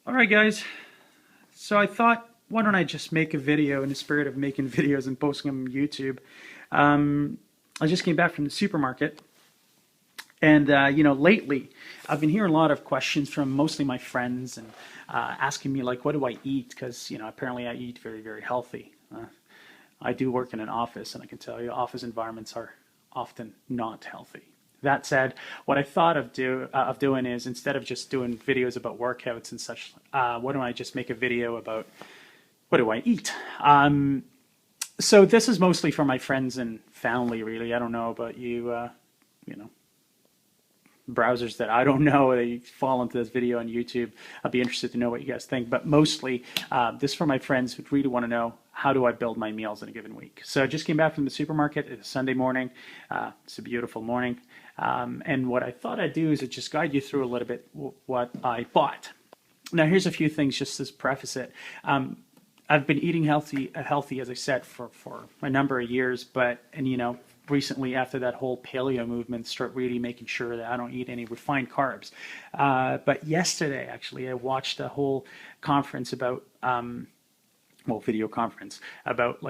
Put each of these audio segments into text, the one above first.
All right, guys. So I thought, why don't I just make a video in the spirit of making videos and posting them on YouTube? Um, I just came back from the supermarket, and lately I've been hearing a lot of questions from mostly my friends and asking me like, what do I eat? Because apparently I eat very, very healthy. I do work in an office, and I can tell you, office environments are often not healthy. That said, what I thought of doing is instead of just doing videos about workouts and such, why don't I just make a video about what do I eat? So this is mostly for my friends and family, really. I don't know about you, you know, browsers that I don't know, they fall into this video on YouTube. I'd be interested to know what you guys think. But mostly, this is for my friends who really want to know, how do I build my meals in a given week? So I just came back from the supermarket. It's a Sunday morning. It's a beautiful morning. And what I thought I'd do is just guide you through a little bit what I bought. Now, here's a few things just to preface it. I've been eating healthy, as I said, for a number of years, and recently after that whole paleo movement, start really making sure that I don't eat any refined carbs. But yesterday, actually, I watched a whole conference about, video conference about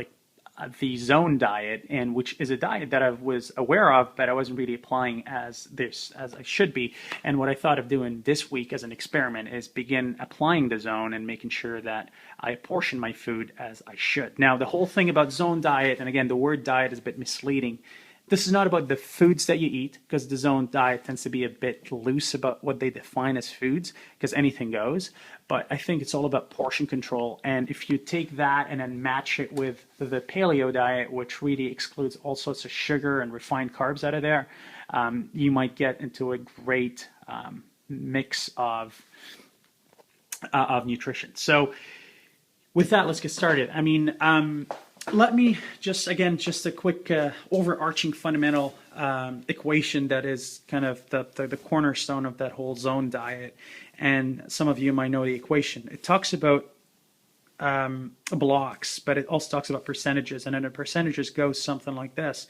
the zone diet, and which is a diet that I was aware of, but I wasn't really applying as I should be. And what I thought of doing this week as an experiment is begin applying the zone and making sure that I portion my food as I should. Now, the whole thing about zone diet, and again, the word diet is a bit misleading. This is not about the foods that you eat, because the zone diet tends to be a bit loose about what they define as foods, because anything goes. But I think it's all about portion control. And if you take that and then match it with the paleo diet, which really excludes all sorts of sugar and refined carbs out of there, you might get into a great mix of nutrition. So with that, let's get started. Let me just a quick overarching fundamental equation that is kind of the cornerstone of that whole zone diet. And some of you might know the equation. It talks about blocks, but it also talks about percentages. And then the percentages go something like this.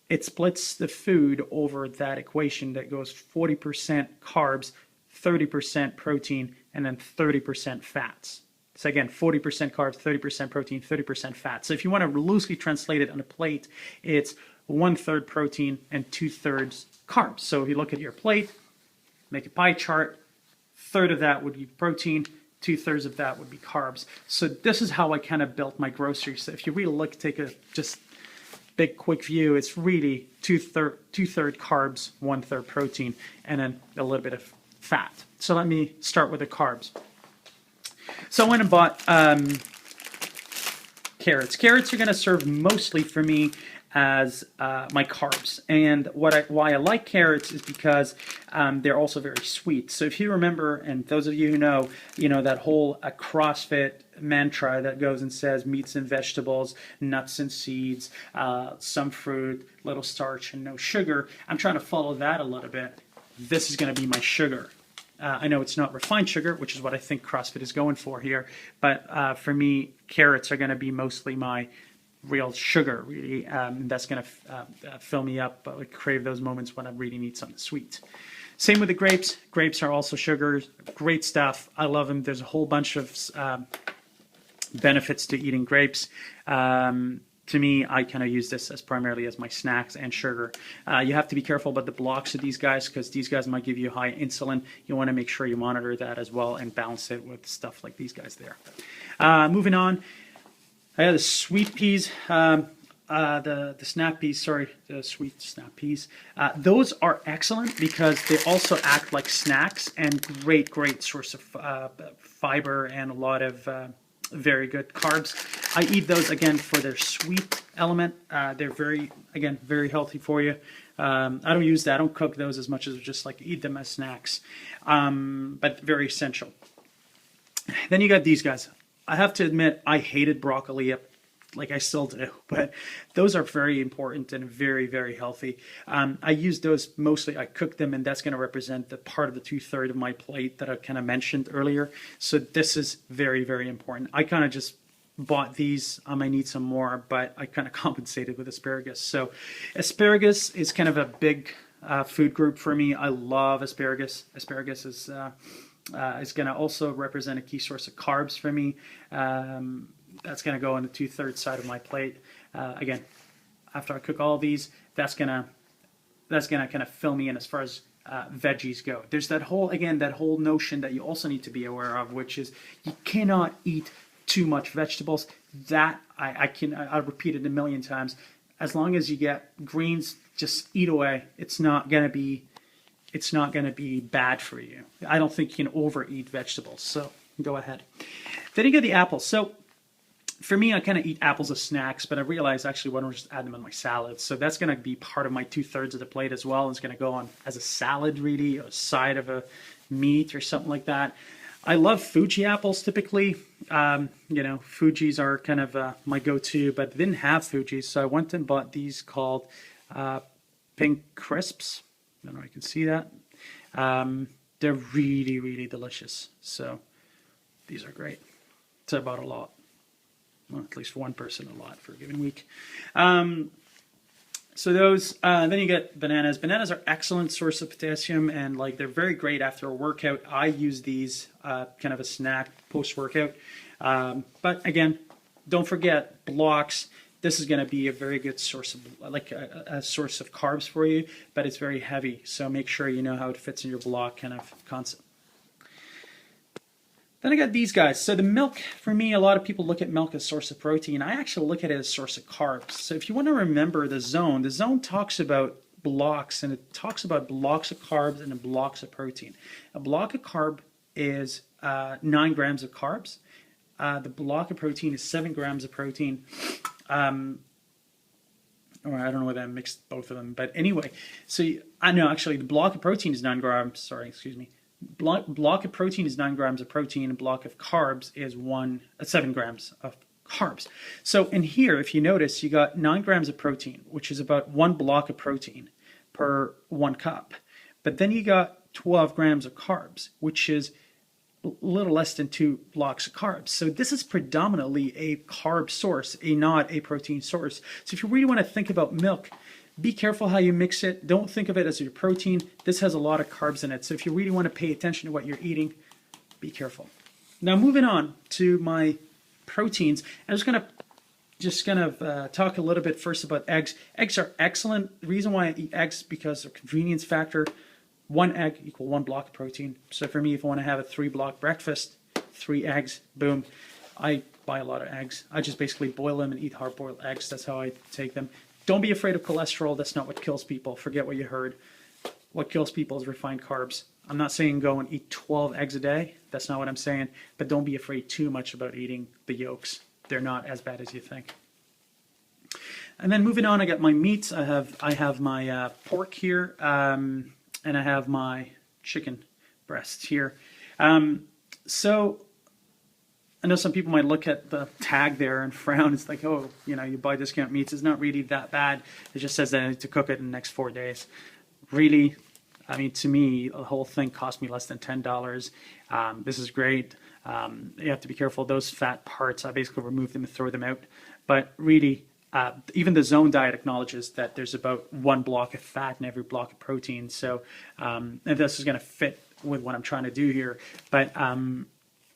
It splits the food over that equation that goes 40% carbs, 30% protein, and then 30% fats. So again, 40% carbs, 30% protein, 30% fat. So if you want to loosely translate it on a plate, it's 1/3 protein and 2/3 carbs. So if you look at your plate, make a pie chart, third of that would be protein, 2/3 of that would be carbs. So this is how I kind of built my groceries. So if you really take a just big quick view, it's really two-third carbs, 1/3 protein, and then a little bit of fat. So let me start with the carbs. So I went and bought carrots. Carrots are going to serve mostly for me as my carbs. And why I like carrots is because they're also very sweet. So if you remember, and those of you who know, that whole Crossfit mantra that goes and says meats and vegetables, nuts and seeds, some fruit, little starch, and no sugar. I'm trying to follow that a little bit. This is going to be my sugar. I know it's not refined sugar, which is what I think CrossFit is going for here, but for me, carrots are going to be mostly my real sugar, really. That's going to fill me up. I crave those moments when I really need something sweet. Same with the grapes. Grapes are also sugars. Great stuff. I love them. There's a whole bunch of benefits to eating grapes. To me, I kind of use this as primarily as my snacks and sugar. You have to be careful about the blocks of these guys, because these guys might give you high insulin. You want to make sure you monitor that as well and balance it with stuff like these guys there. Moving on, I have the sweet peas, the snap peas, the sweet snap peas. Those are excellent because they also act like snacks and great source of fiber and a lot of very good carbs. I eat those again for their sweet element. They're very healthy for you. I don't cook those as much as just eat them as snacks, but very essential. Then you got these guys. I have to admit, I hated broccoli, I still do, but those are very important and very healthy. I use those mostly, I cook them, and that's going to represent the part of the 2/3 of my plate that I kind of mentioned earlier. So this is very important. I kind of just bought these. I might need some more, but I kind of compensated with asparagus. So asparagus is kind of a big food group for me. I love asparagus. Asparagus is is going to also represent a key source of carbs for me. That's going to go on the 2/3 side of my plate. Again, after I cook all these, that's gonna kind of fill me in as far as veggies go. There's that whole notion that you also need to be aware of, which is you cannot eat too much vegetables. That I'll repeat it a million times. As long as you get greens, just eat away. It's not gonna be bad for you. I don't think you can overeat vegetables. So go ahead. Then you get the apples. So for me, I kind of eat apples as snacks, but I realize actually why don't I just add them in my salad. So that's going to be part of my 2/3 of the plate as well. It's going to go on as a salad, really, or a side of a meat or something like that. I love Fuji apples typically. Fuji's are kind of my go-to, but they didn't have Fuji's, so I went and bought these called Pink Crisps. I don't know if you can see that. They're really, really delicious. So these are great. So I bought a lot. Well, at least for one person, a lot for a given week. So those, then you get bananas. Bananas are excellent source of potassium, and like they're very great after a workout. I use these kind of a snack post-workout. But again, don't forget blocks. This is going to be a very good source of a source of carbs for you, but it's very heavy. So make sure you know how it fits in your block kind of concept. Then I got these guys. So the milk, for me, a lot of people look at milk as a source of protein. I actually look at it as a source of carbs. So if you want to remember the zone talks about blocks, and it talks about blocks of carbs and blocks of protein. A block of carb is 9 grams of carbs. The block of protein is 7 grams of protein. Or I don't know whether I mixed both of them, but anyway. So I know actually the block of protein is 9 grams. Sorry, excuse me. Block of protein is 9 grams of protein. A block of carbs is 7 grams of carbs. So in here, if you notice, you got 9 grams of protein, which is about 1 block of protein per 1 cup. But then you got 12 grams of carbs, which is a little less than 2 blocks of carbs. So this is predominantly a carb source, not a protein source. So if you really want to think about milk, be careful how you mix it. Don't think of it as your protein. This has a lot of carbs in it. So if you really want to pay attention to what you're eating, be careful. Now moving on to my proteins, I'm just going to talk a little bit first about eggs. Eggs are excellent. The reason why I eat eggs is because of convenience factor. 1 egg equal 1 block of protein. So for me, if I want to have a 3-block breakfast, 3 eggs, boom. I buy a lot of eggs. I just basically boil them and eat hard-boiled eggs. That's how I take them. Don't be afraid of cholesterol. That's not what kills people. Forget what you heard. What kills people is refined carbs. I'm not saying go and eat 12 eggs a day. That's not what I'm saying. But don't be afraid too much about eating the yolks. They're not as bad as you think. And then moving on, I got my meats. I have my pork here, and I have my chicken breast here. So I know some people might look at the tag there and frown. It's like, oh, you buy discount meats. It's not really that bad. It just says that I need to cook it in the next 4 days. Really, I mean, to me, the whole thing cost me less than $10. This is great. You have to be careful. Those fat parts, I basically remove them and throw them out. But really, even the Zone diet acknowledges that there's about 1 block of fat in every block of protein. So and this is going to fit with what I'm trying to do here. But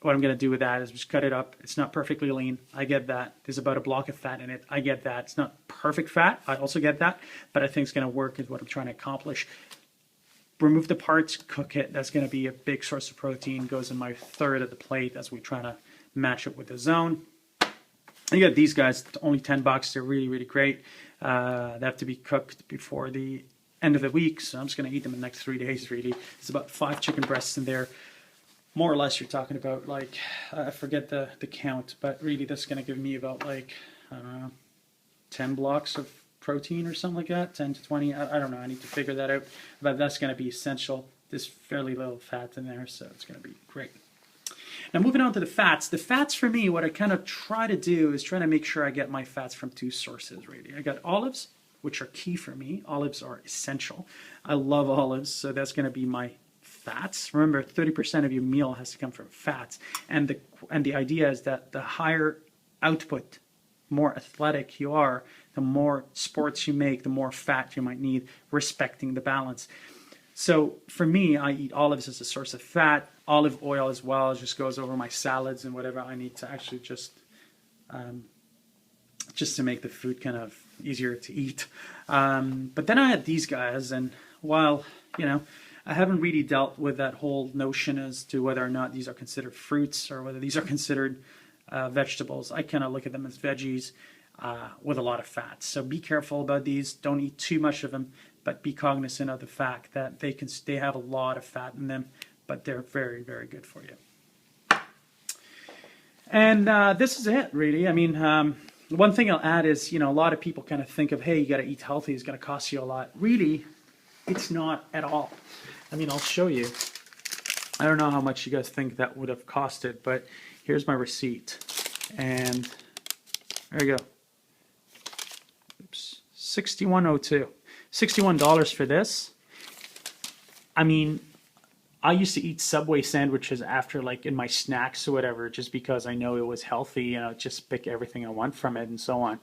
what I'm going to do with that is just cut it up. It's not perfectly lean. I get that. There's about a block of fat in it. I get that. It's not perfect fat. I also get that. But I think it's going to work is what I'm trying to accomplish. Remove the parts, cook it. That's going to be a big source of protein. Goes in my 1/3 of the plate as we try to match it with the Zone. You got these guys, only $10. They're really, really great. They have to be cooked before the end of the week, so I'm just going to eat them in the next 3 days, really. There's about 5 chicken breasts in there. More or less, you're talking about, like, I forget the count, but really this is going to give me about, like, I don't know, 10 blocks of protein or something like that, 10 to 20. I don't know. I need to figure that out, but that's going to be essential. There's fairly little fat in there, so it's going to be great. Now moving on to the fats. The fats for me, what I kind of try to do is try to make sure I get my fats from 2 sources, really. I got olives, which are key for me. Olives are essential. I love olives, so that's going to be my fats. Remember, 30% of your meal has to come from fats. And the idea is that the higher output, more athletic you are, the more sports you make, the more fat you might need, respecting the balance. So for me, I eat olives as a source of fat. olive oil as well. It just goes over my salads and whatever I need to actually just to make the food kind of easier to eat. But then I had these guys, and while, you know, I haven't really dealt with that whole notion as to whether or not these are considered fruits or whether these are considered vegetables. I kind of look at them as veggies with a lot of fat. So be careful about these. Don't eat too much of them, but be cognizant of the fact that they have a lot of fat in them, but they're very, very good for you. And this is it, really. I mean, one thing I'll add is, you know, a lot of people kind of think of, hey, you got to eat healthy. It's going to cost you a lot. Really, it's not at all. I mean, I'll show you. I don't know how much you guys think that would have costed, but here's my receipt. And there you go. Oops. $61.02. $61 for this. I mean, I used to eat Subway sandwiches after, like, in my snacks or whatever, just because I know it was healthy, you know, just pick everything I want from it and so on.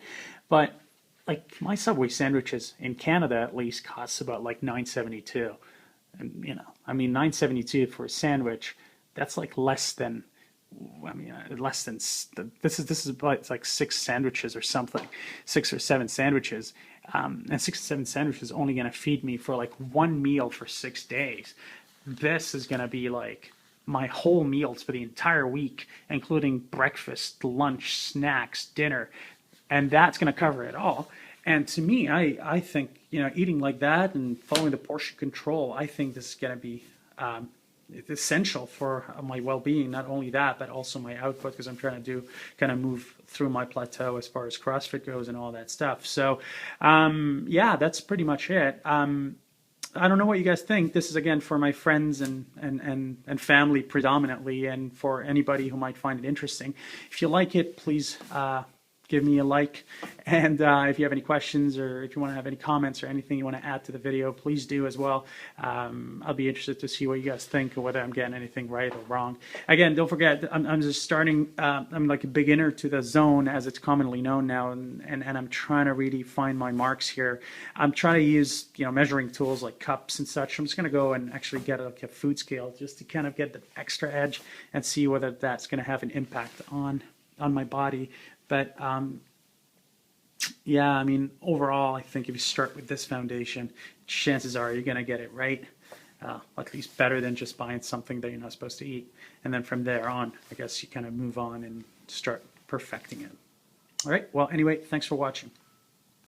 But, like, my Subway sandwiches, in Canada at least, costs about, like, $9.72. And, you know, I mean, $9.72 for a sandwich, that's like less than, I mean, less than, this is about, it's like 6 sandwiches or something, 6 or 7 sandwiches. And 6 or 7 sandwiches is only going to feed me for like 1 meal for 6 days. This is going to be like my whole meals for the entire week, including breakfast, lunch, snacks, dinner, and that's going to cover it all. And to me, I think, you know, eating like that and following the portion control, I think this is going to be essential for my well-being. Not only that, but also my output, because I'm trying to kind of move through my plateau as far as CrossFit goes and all that stuff. So, yeah, that's pretty much it. I don't know what you guys think. This is, again, for my friends and family predominantly, and for anybody who might find it interesting. If you like it, please give me a like, and if you have any questions or if you want to have any comments or anything you want to add to the video, please do as well. I'll be interested to see what you guys think or whether I'm getting anything right or wrong. Again, don't forget, I'm just starting, I'm like a beginner to the zone as it's commonly known now, and I'm trying to really find my marks here. I'm trying to use, you know, measuring tools like cups and such. I'm just going to go and actually get like a food scale just to kind of get the extra edge and see whether that's going to have an impact on my body. But yeah, I mean, overall, I think if you start with this foundation, chances are you're going to get it right, at least better than just buying something that you're not supposed to eat. And then from there on, I guess you kind of move on and start perfecting it. All right, well, anyway, thanks for watching.